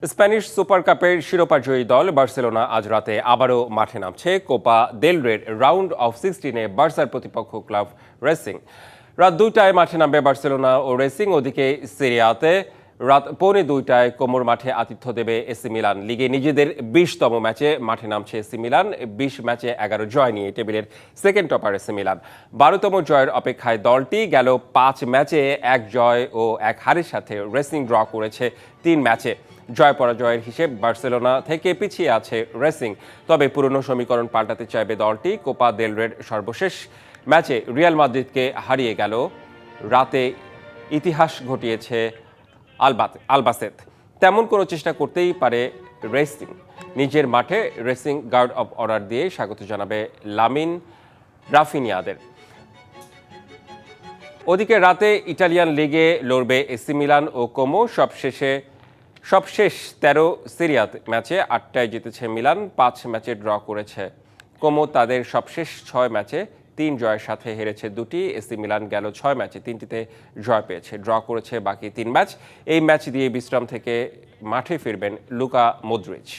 Spanish super কাপের শিরোপা জয়ী দল বার্সেলোনা আজ রাতে আবারও মাঠে নামছে কোপা দেল রের রাউন্ড অফ 16-এ বার্সার প্রতিপক্ষ ক্লাব রেসিং। রাত 2টায় মাঠে নামবে বার্সেলোনা ও রেসিং। ওদিকে সিরিয়াতে রাত 1:45 কোমোর মাঠে আতিথ্য দেবে এসি মিলান। লিগে নিজেদের 20তম ম্যাচে মাঠে নামছে এসি মিলান। 20 ম্যাচে 11 জয় নিয়ে টেবিলের সেকেন্ড টপার এসি মিলান। 12তম জয়ের অপেক্ষায় দলটি। গেল 5 ম্যাচে 1 জয় ও 1 হারের সাথে রেসিং ড্র করেছে 3 ম্যাচে। জয় পরাজয়ের হিসেব বার্সেলোনা থেকে পিছিয়ে আছে রেসিং। তবে পুরনো সমীকরণ পাল্টাতে চাইবে দলটি। কোপা দেল রের সর্বশেষ ম্যাচে রিয়াল মাদ্রিদকে হারিয়ে গেল রাতে ইতিহাস ঘটিয়েছে আলবাসেত। তেমন কোনো চেষ্টা করতেই পারে রেসিং। নিজের মাঠে রেসিং গার্ড অব অনার দিয়ে স্বাগত জানাবে লামিন রাফিনিয়াদের। ওদিকে রাতে ইটালিয়ান লিগে লড়বে এসি মিলান ও কোমো। সবশেষ 13 সিরিয়া ম্যাচে 8টায় জিতেছে মিলান, 5 ম্যাচে ড্র করেছে কোমো। তাদের সবশেষ 6 ম্যাচে 3 জয়ের সাথে হেরেছে 2টি। এসি মিলান গেল 6 ম্যাচে 3টিতে জয় পেয়েছে, ড্র করেছে বাকি 3 ম্যাচ। এই ম্যাচ দিয়ে বিশ্রাম থেকে মাঠে ফিরবেন লুকা মদ্রিচ।